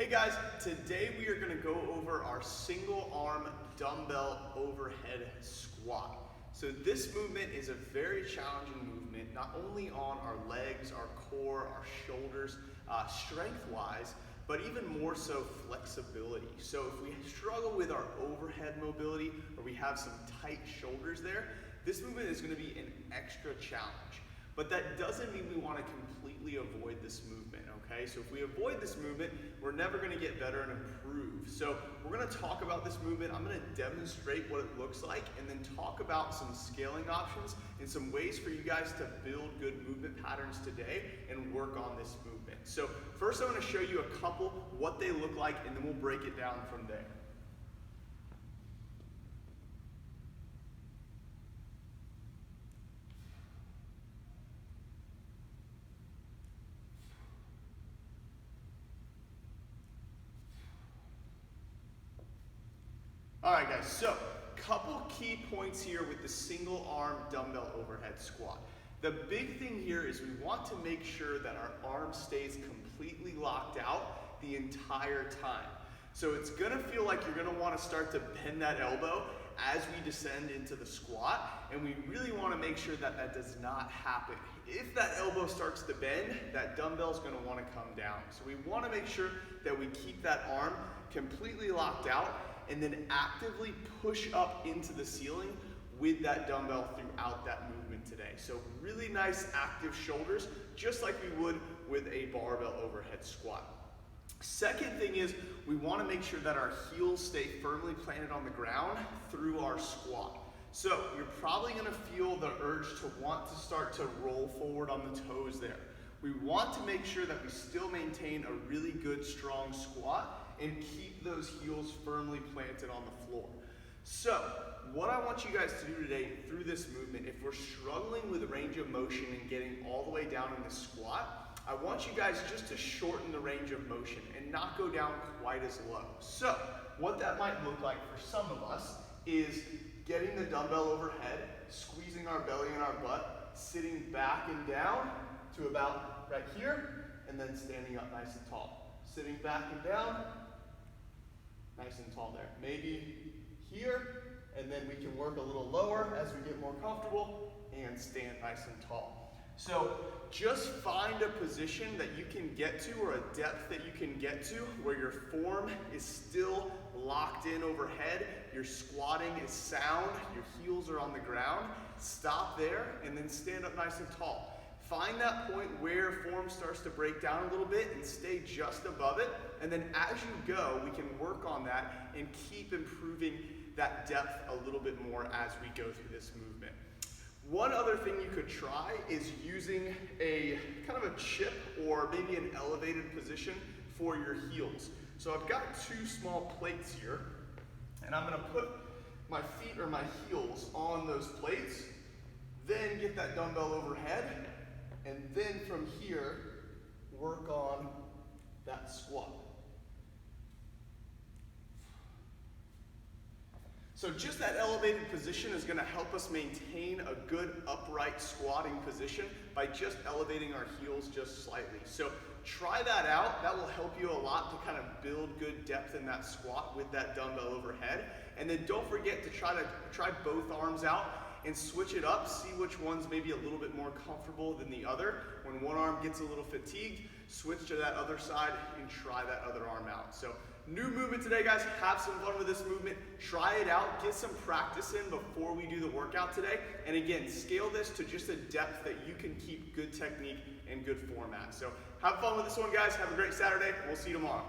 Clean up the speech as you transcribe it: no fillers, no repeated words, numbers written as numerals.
guys, today we are going to go over our single arm dumbbell overhead squat. So this movement is a very challenging movement, not only on our legs, our core, our shoulders, strength-wise, but even more so flexibility. So if we struggle with our overhead mobility or we have some tight shoulders there, this movement is going to be an extra challenge. But that doesn't mean we want to completely avoid this movement, okay? So if we avoid this movement, we're never going to get better and improve. So we're going to talk about this movement. I'm going to demonstrate what it looks like and then talk about some scaling options and some ways for you guys to build good movement patterns today and work on this movement. So first I want to show you a couple, what they look like, and then we'll break it down from there. Alright guys, so couple key points here with the single arm dumbbell overhead squat. The big thing here is we want to make sure that our arm stays completely locked out the entire time. So it's going to feel like you're going to want to start to bend that elbow as we descend into the squat, and we really want to make sure that that does not happen. If that elbow starts to bend, that dumbbell is going to want to come down. So we want to make sure that we keep that arm completely locked out and then actively push up into the ceiling with that dumbbell throughout that movement today. So really nice active shoulders, just like we would with a barbell overhead squat. Second thing is we want to make sure that our heels stay firmly planted on the ground through our squat. So you're probably going to feel the urge to want to start to roll forward on the toes there. We want to make sure that we still maintain a really good strong squat and keep those heels firmly planted on the floor. So what I want you guys to do today through this movement, if we're struggling with range of motion and getting all the way down in the squat, I want you guys just to shorten the range of motion and not go down quite as low. So what that might look like for some of us is getting the dumbbell overhead, squeezing our belly and our butt, sitting back and down to about right here, and then standing up nice and tall. Sitting back and down, nice and tall there. Maybe here, and then we can work a little lower as we get more comfortable and stand nice and tall. So just find a position that you can get to or a depth that you can get to where your form is still locked in overhead, your squatting is sound, your heels are on the ground. Stop there and then stand up nice and tall. Find that point where form starts to break down a little bit and stay just above it. And then as you go, we can work on that and keep improving that depth a little bit more as we go through this movement. One other thing you could try is using a kind of a chip or maybe an elevated position for your heels. So I've got two small plates here, and I'm going to put my feet or my heels on those plates, then get that dumbbell overhead, and then from here, work on that squat. So just that elevated position is going to help us maintain a good upright squatting position by just elevating our heels just slightly. So try that out. That will help you a lot to kind of build good depth in that squat with that dumbbell overhead. And then don't forget to try both arms out and switch it up, see which one's maybe a little bit more comfortable than the other. When one arm gets a little fatigued, switch to that other side and try that other arm out. So new movement today, guys. Have some fun with this movement. Try it out. Get some practice in before we do the workout today. And again, scale this to just a depth that you can keep good technique and good form at. So have fun with this one, guys. Have a great Saturday. We'll see you tomorrow.